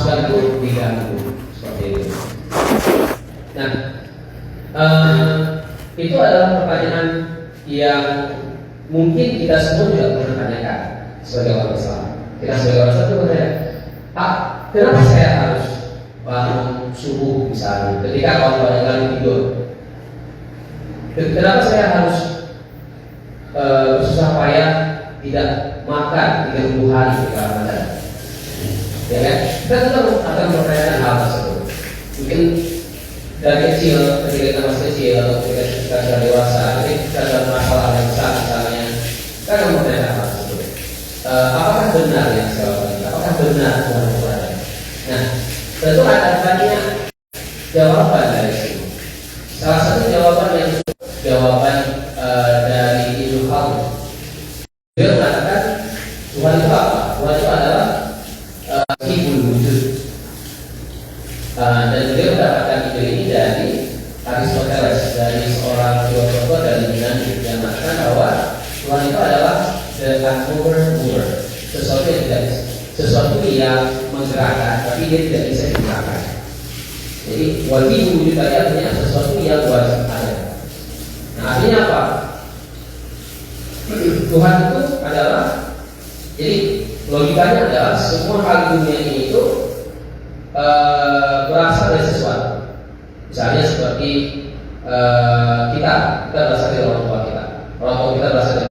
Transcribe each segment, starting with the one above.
dimaksudkan itu diganggu seperti itu. Nah, itu adalah pertanyaan yang mungkin kita semua juga pernah tanyakan sebagai orang Islam. Kita sebagai orang Islam itu bertanya, Pak, kenapa saya harus bangun subuh misalnya ketika kawan-kawan lagi tidur? Kenapa saya harus bersusah payah tidak makan 30 hari ketika Ramadan? Ya kan? Kita tetap akan mempertanyakan hal tersebut. Mungkin dari kecil, ketika kita masih kecil atau ketika kita sudah dewasa, ketika kita ada masalah yang besar misalnya, kita akan mempertanyakan hal tersebut. Apakah benar yang saya lakukan? Apakah benar Tuhan berada? Nah, tentu ada banyak jawaban dari sini. Salah satu jawaban dari Ibnu Khalid. Dia mengatakan Tuhan itu apa? Tuhan itu adalah hibul wujud. Dan dia mendapatkan ide ini dari Aristoteles, dari seorang filosof dari Yunani yang mengatakan bahwa Tuhan itu adalah the unmover, sesuatu yang menggerakkan, tapi dia tidak bisa digerakkan. Jadi wajib wujud tadi artinya sesuatu yang wajib ada. Nah, artinya apa? Tuhan itu adalah, jadi logikanya adalah semua hal di dunia ini itu berasal dari sesuatu. Misalnya seperti kita berasal dari orang tua kita. Orang tua kita berasal dari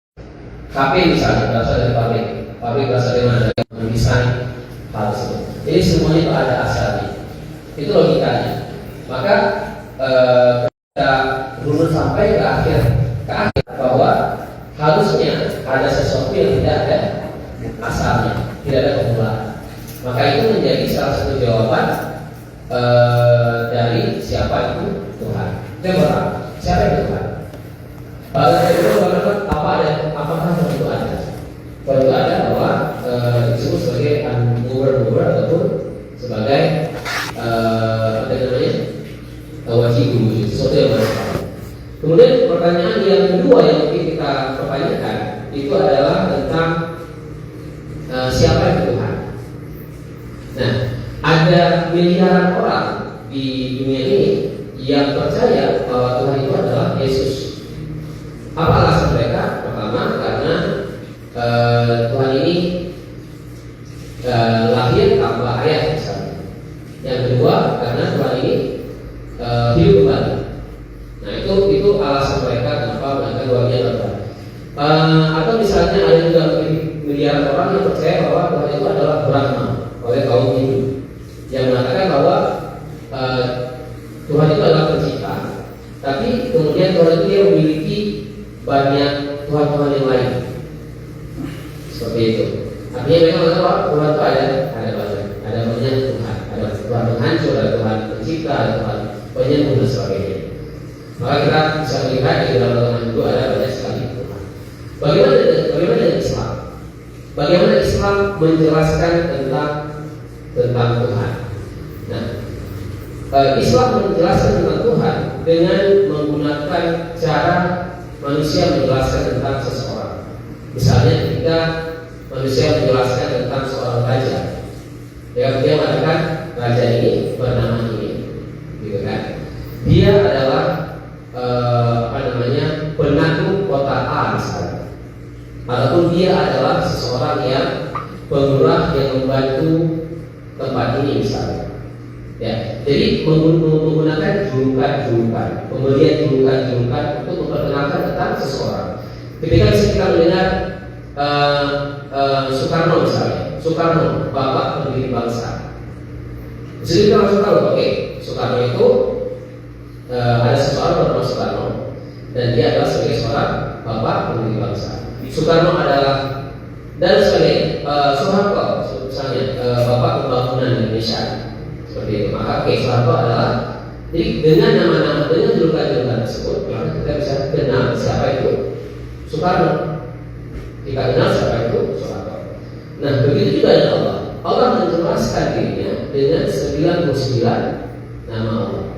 HP misalnya, berasal dari pabrik. Pabrik berasal dari mana? Dari mendesain hal tersebut. Jadi semuanya itu ada asalnya. Itu logikanya. Maka kita runut sampai ke akhir bahwa harusnya ada sesuatu yang tidak ada asalnya, tidak ada permulaan. Maka itu menjadi salah satu jawaban dari siapa itu Tuhan. Itu yang pertama, siapa itu Tuhan? Apakah Tuhan itu ada? Tuhan itu ada bahwa disebut sebagai unmover ataupun sebagai wajib wujud, sesuatu yang wajib. Kemudian pertanyaan yang kedua yang mungkin kita pertanyakan itu adalah tentang siapa itu Tuhan. Nah, ada miliaran orang di dunia ini yang percaya bahwa Tuhan itu adalah Yesus. Apa alasan mereka? Pertama, karena Tuhan ini lahir tanpa ayah misalnya. Yang kedua, karena Tuhan ini hidup kembali. Nah, itu alasan mereka kenapa mereka luarnya Tuhan. Atau misalnya ada juga miliaran orang yang percaya bahwa Tuhan itu adalah Brahma oleh kaum Hindu yang mengatakan bahwa Tuhan itu adalah pencipta, tapi kemudian Tuhan itu dia memiliki banyak Tuhan-Tuhan yang lain. Seperti itu. Artinya mereka mengatakan bahwa Tuhan itu ada banyak Tuhan, ada Tuhan penghancur, ada Tuhan pencipta, ada Tuhan penyembuh dan sebagainya. Maka kita bisa melihat di dalam Al-Quran itu ada banyak sekali Tuhan. Bagaimana dengan Islam? Bagaimana Islam menjelaskan tentang Tuhan? Nah, Islam menjelaskan tentang Tuhan dengan menggunakan cara manusia menjelaskan tentang seseorang. Misalnya ketika manusia menjelaskan tentang seorang raja, dia mengatakan raja ini bernama ini, gitu kan? Dia adalah penakluk kota A misalnya, ataupun dia adalah seseorang yang pengurah yang membantu tempat ini misalnya. Ya, jadi menggunakan julukan-julukan, pemberian julukan-julukan untuk memperkenalkan tentang seseorang. Ketika kita mendengar Soekarno misalnya, Soekarno, bapak pendiri bangsa. Jadi kita langsung tahu, oke, Soekarno itu ada seseorang bernama Soekarno dan dia adalah sebagai seorang bapak pendiri bangsa. Soekarno adalah dan sebagai Soeharto misalnya bapak pembangunan Indonesia. Seperti itu. Maka Soeharto adalah, jadi dengan nama-nama, dengan julukan-julukan tersebut, maka kita bisa kenal siapa itu Soekarno. Kita kenal siapa itu Soeharto. Nah, begitu juga dengan Allah. Allah menjelaskan dirinya dengan 99 nama Allah.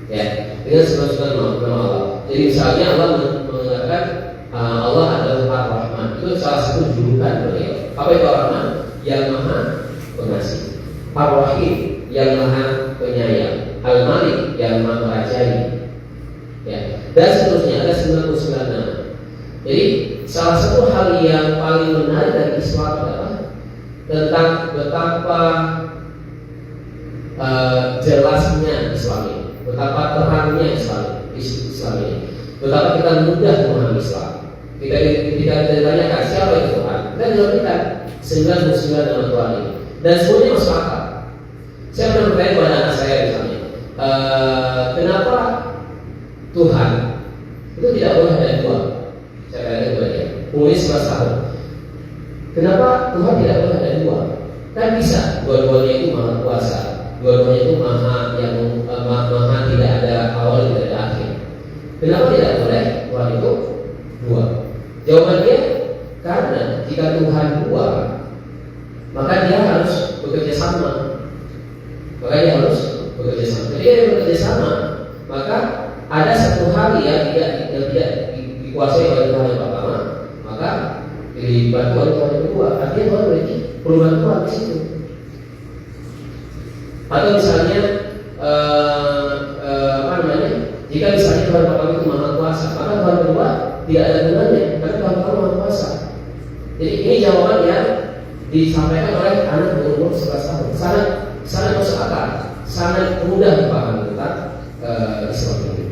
Ya, dengan 99 nama Allah. Jadi misalnya Allah mengatakan Allah adalah Ar-Rahman. Itu salah satu julukan beliau. Apa itu Ar-Rahman? Yang Maha Pengasih. Ar-Rahim yang Maha Penyayang, Al-Malik yang Maha Merajai, ya, dan seterusnya ada 99 nama. Jadi salah satu hal yang paling menarik dari Islam adalah tentang betapa jelasnya Islam ini, betapa terangnya Islam ini, betapa kita mudah memahami Islam. Kita ditanyakan siapa itu Tuhan, kita jawabkan 99 nama Tuhan ini, dan semuanya masuk akal. Saya pernah bertanya kepada anak saya misalnya, kenapa Tuhan itu tidak boleh ada dua? Saya tanya kepada dia, umurnya 11 tahun. Kenapa Tuhan tidak boleh ada dua? Kan bisa, dua-duanya itu maha kuasa, dua-duanya itu maha yang maha tidak ada awal tidak ada akhir. Kenapa tidak boleh Tuhan itu dua? Jawabannya karena jika Tuhan dua, maka dia harus bekerja sama. Ketika dia bekerja sama, maka ada satu hal yang tidak dikuasai oleh Tuhan yang pertama, maka dibantu oleh Tuhan yang kedua. Artinya Tuhan memiliki perubahan Tuhan di situ. Atau misalnya jika misalnya Tuhan pertama itu maha kuasa, maka Tuhan kedua tidak ada gunanya karena Tuhan pertama maha kuasa. Jadi ini jawaban yang disampaikan oleh anak berumur 11 tahun. Sangat masuk akal, sangat mudah dipahami tentang Islam ini.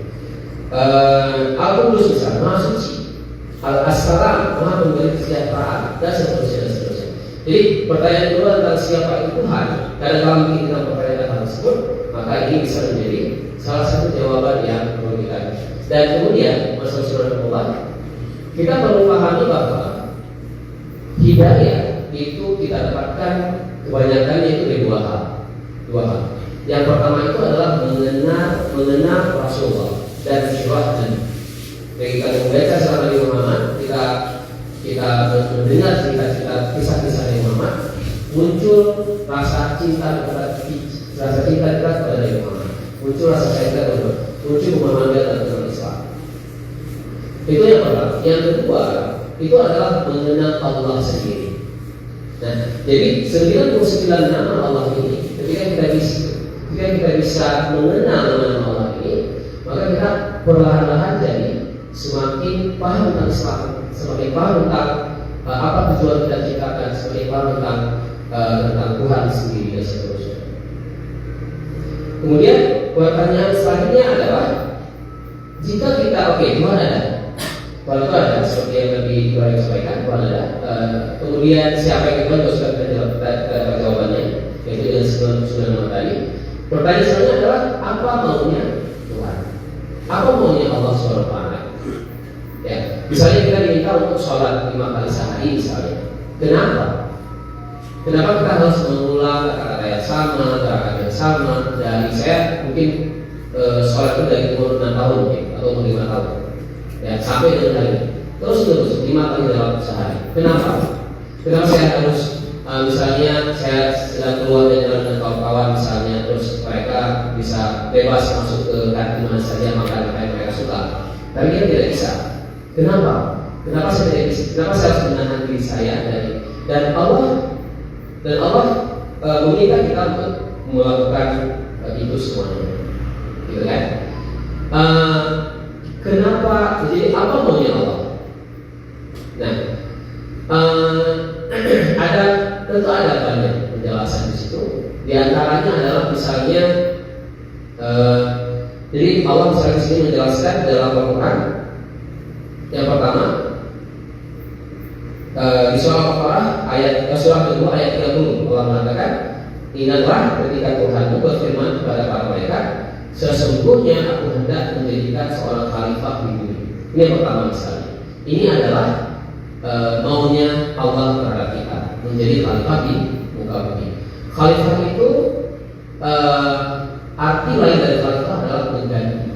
Al-Qudus misalnya, Maha Suci, Al-Assalam, Maha Pemberi Kesejahteraan, dan seterusnya. Jadi pertanyaan kedua tentang siapa itu Tuhan, kadang-kadang kita pertanyaan hal tersebut, maka ini bisa menjadi salah satu jawaban yang perlu kita. Dan kemudian, Rasulullah, kita perlu pahami bahwa hidayah itu kita dapatkan kebanyakannya itu dari dua hal. Yang pertama itu adalah mengenal Rasulullah dan syirahnya. Ketika kita membaca selama Nabi Muhammad, kita mendengar cerita-cerita kisah-kisah Nabi Muhammad, muncul rasa cinta kepada Nabi Muhammad, muncul rasa cinta kepada, muncul pemahaman tentang Islam. Itu yang pertama. Yang kedua itu adalah mengenal Allah sendiri. Nah, jadi 99 nama Allah ini, ketika kita bisa mengenal nama Allah ini, maka kita perlahan-lahan jadi semakin paham tentang Islam, semakin paham tentang apa tujuan kita ciptakan, semakin paham tentang Tuhan sendiri dan seterusnya. Kemudian pertanyaan selanjutnya adalah, jika kita Tuhan ada. Kalau itu ada, seperti yang tadi Ibrahim sampaikan, Tuhan ada. Kemudian siapa yang Tuhan, kalau sudah kita dapat jawabannya, yaitu dengan sudah nama tadi. Pertanyaan selanjutnya adalah, apa maunya Tuhan? Apa maunya Allah SWT? Ya, misalnya kita diminta untuk sholat 5 kali sehari misalnya. Kenapa? Kenapa kita harus mengulang kata-kata yang sama, gerakan yang sama? Dari saya mungkin sholat itu dari umur 6 tahun mungkin, atau umur 5 tahun. Ya, sampai dengan hari terus 5 kali dalam sehari. Kenapa saya harus misalnya saya sedang keluar dengan kawan-kawan misalnya, terus mereka bisa bebas masuk ke kantin mana saja makan apa yang mereka suka, tapi kita tidak bisa. Kenapa saya tidak bisa? Kenapa saya harus menahan diri saya dan Allah meminta kita untuk melakukan itu semuanya, gitu kan? Kenapa? Jadi apa maunya Allah? Nah, tentu ada banyak penjelasan di situ. Di antaranya adalah misalnya, jadi Allah misalnya di sini menjelaskan dalam Al-Quran. Yang pertama, di surah Al-Baqarah surah kedua ayat 30, Allah mengatakan, ingatlah ketika Tuhan berfirman kepada para malaikat, sesungguhnya aku hendak menjadikan seorang khalifah di bumi. Ini yang pertama misalnya. Ini adalah maunya Allah terhadap kita, menjadi khalifah di muka bumi. Khalifah itu arti lain dari khalifah adalah pengganti.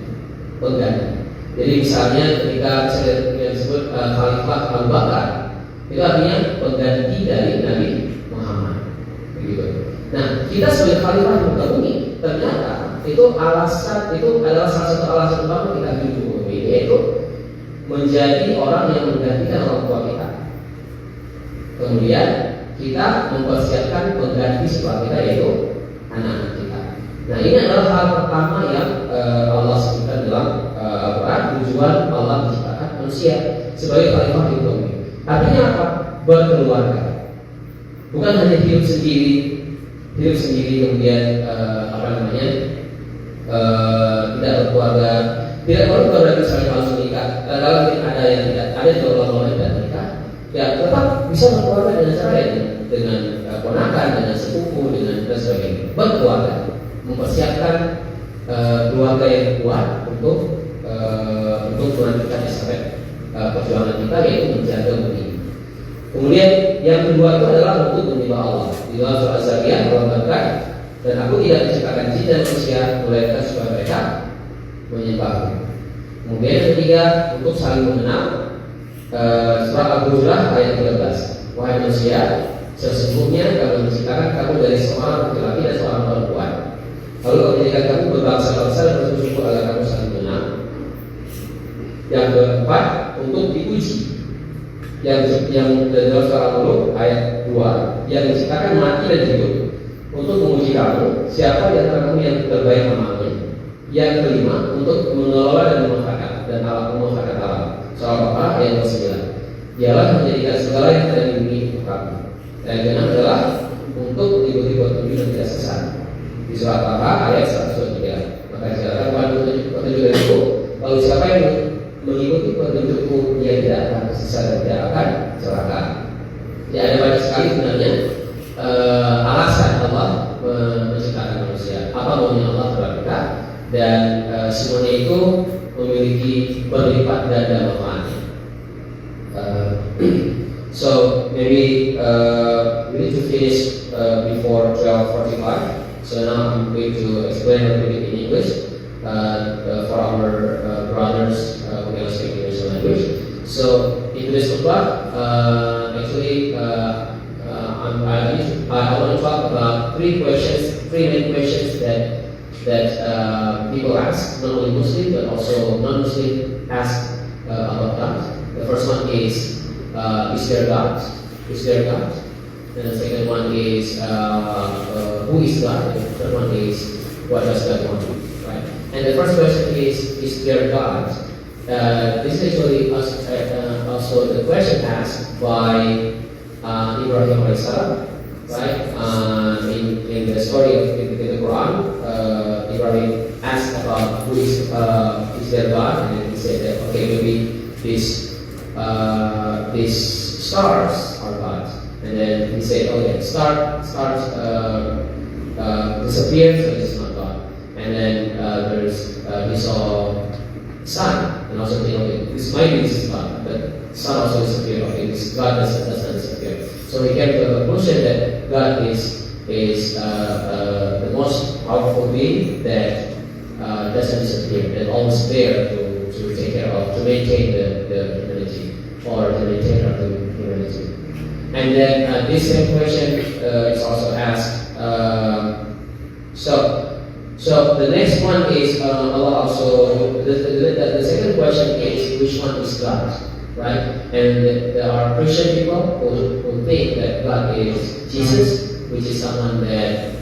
Jadi misalnya ketika yang disebut khalifah Abu Bakar, itu artinya pengganti dari Nabi Muhammad. Begitu. Nah, kita sebagai khalifah di muka bumi, ternyata itu adalah salah satu alasan utama kita hidup di bumi, yaitu menjadi orang yang menggantikan orang tua kita. Kemudian kita mempersiapkan pengganti setelah kita, yaitu hal pertama yang Allah sebutkan dalam Al-Quran, tujuan Allah menciptakan manusia sebagai khalifah di bumi. Artinya apa? Berkeluarga. Bukan hanya hidup sendiri kemudian tidak berkeluarga. Tidak perlu berarti saling harus menikah. Kalau ada yang tidak, ada juga ulama yang tidak menikah, ya tetap bisa berkeluarga dengan cara yang dengan ponakan, dengan sepupu, dengan dan sebagainya. Berkeluarga, mempersiapkan keluarga yang kuat untuk melanjutkan estafet perjuangan kita, yaitu menjaga bumi. Kemudian yang kedua itu adalah untuk menyembah Allah. Di dalam surah Az-Zariyat Allah berkata, dan aku tidak menciptakan jin dan manusia melainkan supaya mereka menyembahku. Kemudian yang ketiga, untuk saling mengenal. Surah Al-Hujurat ayat 13. Wahai manusia, sesungguhnya kami menciptakan kamu dari seorang laki-laki dan seorang perempuan. Lalu kami menjadikan kamu berbangsa-bangsa dan bersuku agar kamu saling mengenal. Yang keempat, untuk diuji. Yang dalam surah Al-Mulk ayat 2, yang menciptakan mati dan hidup untuk menguji kamu siapa di antara kamu yang terbaik amalnya. Yang kelima, untuk mengelola dan memanfaatkan alam. Surah Al-Baqarah ayat 9. Dialah menjadikan segala yang ada di bumi untuk kamu. Dan yang keenam adalah untuk mengikuti petunjuk dan tidak sesat. Di surah Al-Taha ayat 123. Maka silakan pada petunjuk dariku, lalu siapa yang mengikuti petunjukku, dia tidak akan tersesat dan tidak akan celaka. Jadi ada banyak sekali sebenarnya alasan Allah menciptakan manusia. Apa maunya Allah terhadap kita, dan semuanya itu memiliki berlipat ganda manfaatnya. So maybe we need to finish before 12:45. So now I'm going to explain a bit in English for our brothers who can speak English language. So in this khutbah, actually I want to talk about three main questions that people ask, not only Muslim but also non-Muslim ask about God. The first one is there God? Is there God? And the second one is who is God? And the third one is what does God want? Right? And the first question is there God? This is actually also the question asked by Ibrahim AS, right? In the story of in the Quran, Ibrahim asked about who is there God, and then he said that okay, maybe these stars are God, and then he said okay, stars disappeared, so it's not God, and then he saw sun, and also think okay, this is God, but sun also disappeared. Okay, this God doesn't disappear. So he came to the conclusion that God is the most powerful being that doesn't disappear, that always there to take care of, to maintain the humanity, or the maintainer of the humanity. And then this same question is also asked. So the next one is Allah also. The second question is which one is God, right? And there are Christian people who think that God is Jesus, which is someone that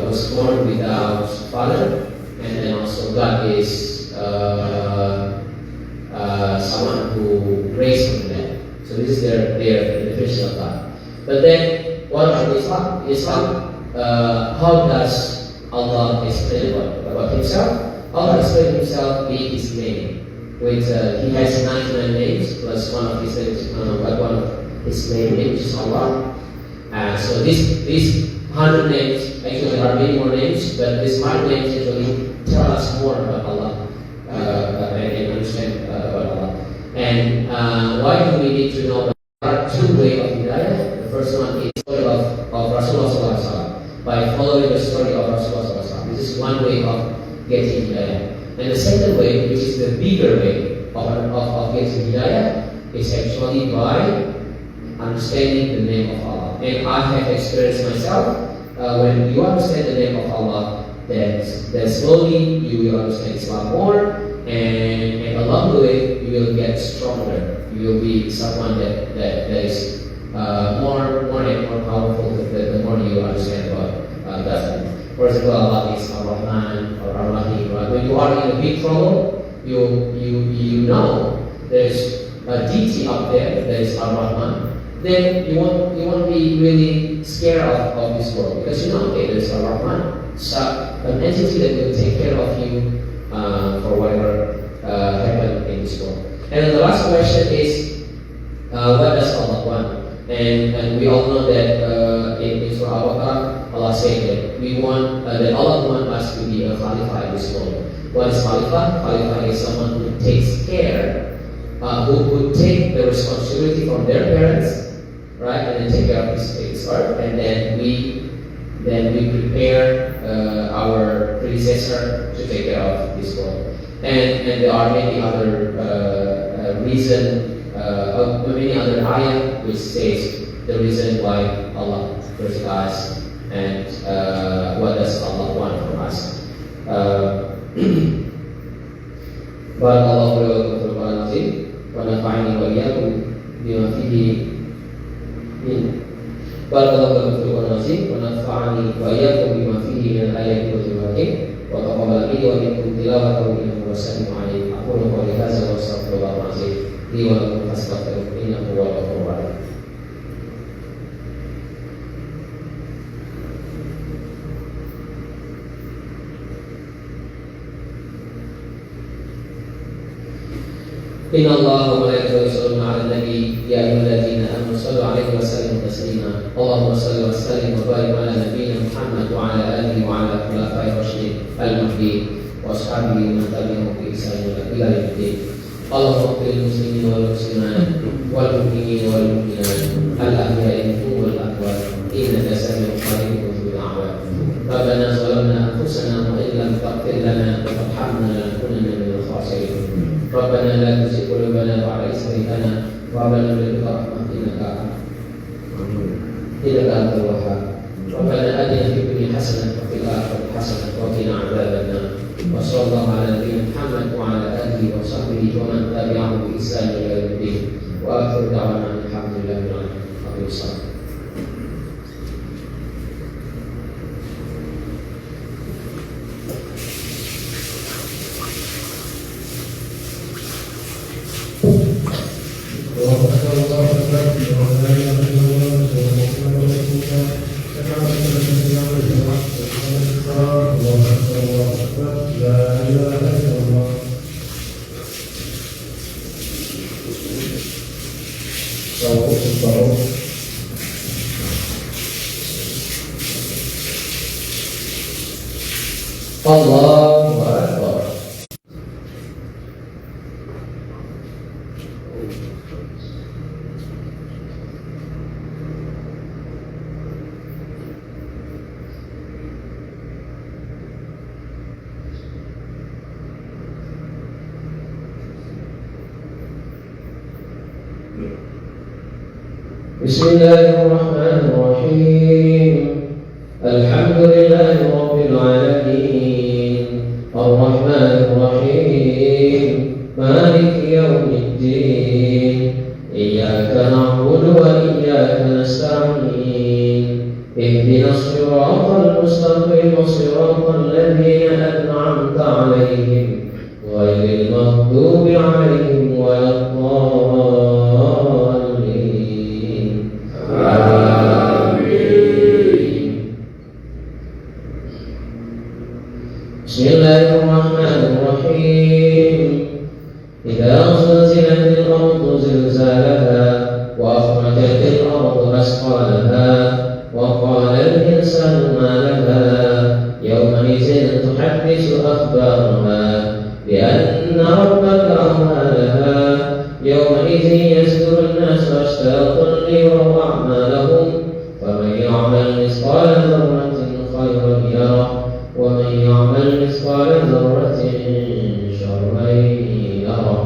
was born without father, and then also God is someone who raised from the dead. So this is their definition of God. But then what about Islam? How does Allah explain about Himself? Allah explains Himself in His name. With He has 99 names plus one of His names, one of His main names is Allah. So these 100 names, actually there are many more names, but these 100 names actually tell us more about Allah and understand about Allah. And why do we need to know? There are two ways of hidayah. The first one is the story of Rasulullah SAW. By following the story of Rasulullah SAW. This is one way of getting hidayah. And the second way, which is the bigger way of getting hidayah, is actually by understanding the name of Allah. And I have experienced myself, when you understand the name of Allah, then slowly you will understand Islam more, and along the way you will get stronger. You will be someone that is more and more powerful the more you understand about doesn't. For example, Allah is Ar-Rahman or Ar-Rahim. Right? When you are in a big trouble, you know there's a deity up there that is Ar-Rahman. Then you won't be really scared of this world because you know, okay, there's Ar-Rahman, so an entity that will take care of you for whatever happen in this world. And then the last question is, what does Allah want? And we all know that in Surah Al-Baqarah, Allah said that we want that Allah wants us to be a Khalifah in this world. What is Khalifah? Khalifah is someone who takes care, who would take the responsibility from their parents, right, and then take care of this earth, and then we prepare our predecessor to take care of this world. And there are many other many other ayah which says the reason why Allah created us and what does Allah want from us. Barakallahu fiikum wa nazim wa nafa'ani wa iyyakum bima fihi min barakallahu fiikum wa nazim wa nafa'ani wa iyyakum bima fihi min al-ayati wa al-hakim wa taqabbal minni wa minkum tilawatahu innahu was-sami'u 'alim. Aqulu qawli hadza wa astaghfirullahal azim li wa lakum fastaghfiruhu innahu huwal ghafurur rahim. إن الله وملائكته يصلون على النبي يا أيها الذين آمنوا صلوا عليه وسلموا تسليما اللهم صل وسلم وبارك على نبينا محمد وعلى آله وعلى خلفائه الراشدين المهديين وأصحابه ومن تبعهم بإحسان إلى يوم الدين اللهم اغفر للمسلمين والمسلمات والمؤمنين والمؤمنات الأحياء منهم والأموات إنك سميع قريب مجيب الدعوات ربنا ظلمنا أنفسنا وإن لم تغفر لنا وترحمنا لنكونن من الخاسرين ربنا لا تزغ قلوبنا بعد إذ هديتنا وهب لنا من لدنك رحمة إنك أنت الوهاب ربنا آتنا في الدنيا حسنة وفي الآخرة حسنة وقنا عذاب النار وصلى الله على نبينا محمد وعلى آله وصحبه ومن تبعهم بإحسان إلى يوم الدين وآخر دعوانا الحمد لله رب العالمين. Allahu Akbar. Bismillahirrahmanirrahim. Alhamdulillahi rabbil alamin. Ar-Rahmanir-Rahim. Maliki yawmiddin. Iyyaka na'budu wa iyyaka nasta'in. Ihdinas siratal mustaqim, siratal ladzina an'amta 'alaihim ghairil maghdubi 'alaihim waladdallin. Bismillahirrahmanirrahim. Idza zulzilatil ardu zilzalaha wa akhrajatil ardu asqalaha wa qala al-insanu ma laha yawma idzin tuhaddithu akhbaraha bi anna rabbaka awhalaha yawma idzin yasduru an-nasu ashtatan liyuraw a'malahum faman ya'mal mithqala dharratin khayran yarah ومن يعمل مثقال ذرة شرا يره.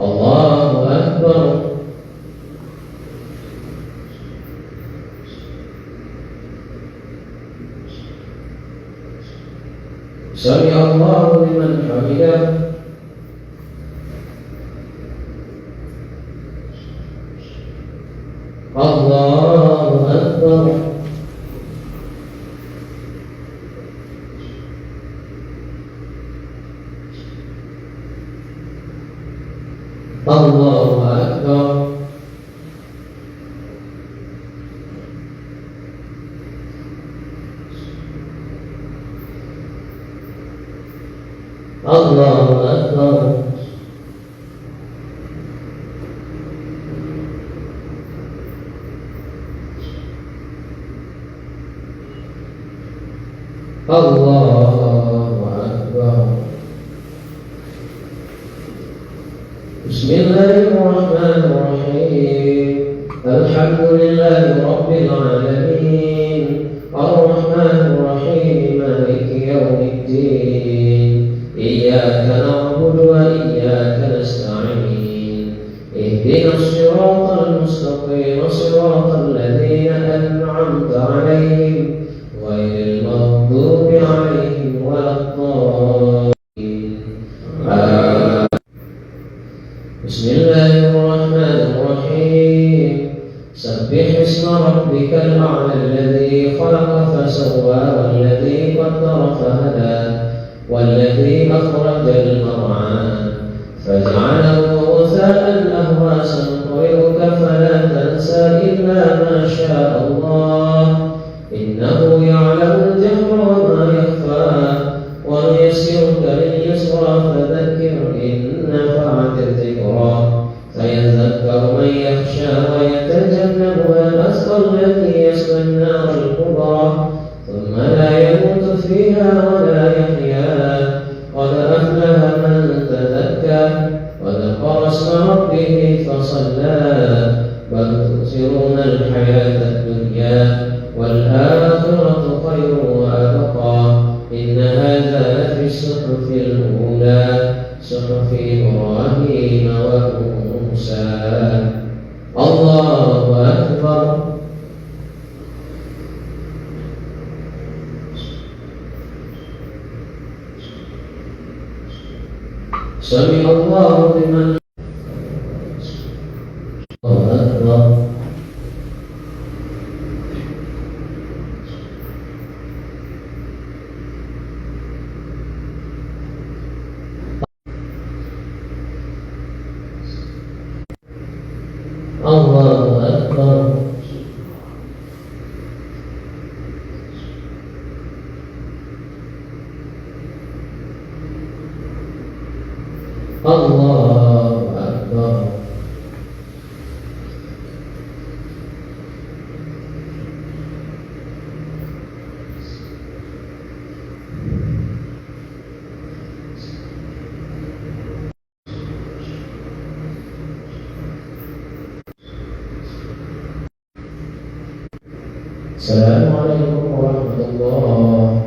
الله أكبر. سمع الله لمن حمده. الله أكبر. Allahu Akbar. Allahu Akbar. Allahu Akbar. Bismillahirrahmanirrahim. Alhamdulillahi Rabbil Alamin. Ar-Rahmanir-Rahim. Maliki yawmiddin. Iyyaka na'budu wa iyyaka nasta'in. Ihdinas siratal mustaqim. Siratal ladzina an'amta 'alaihim ghairil maghdubi 'alaihim waladdallin. Bismillahirrahmanirrahim. Sabbih isma rabbikal a'la alladzi khalaqa fasawwa walladzi qaddara fahada والذي أخرج المرعى فجعله غثاء أهوى سنقرئك فلا تنسى إلا ما شاء الله إنه يعلم الجهر وما يخفى ونيسرك لليسرى فذكر إن نفعت الذكرى سيذكر من يخشى ويتجنبها الأشقى الذي يصلى النار الكبرى ثم لا يموت فيها ولا يحيا قد أفلح من تزكى وذكر اسم ربه فصلى بل تؤثرون الحياة الدنيا والآخرة خير وأبقى إن هذا لفي الصحف الأولى صحف إبراهيم وموسى. الله أكبر. سمع الله لمن الله أكبر. الله أكبر. الله أكبر. السلام عليكم ورحمة الله.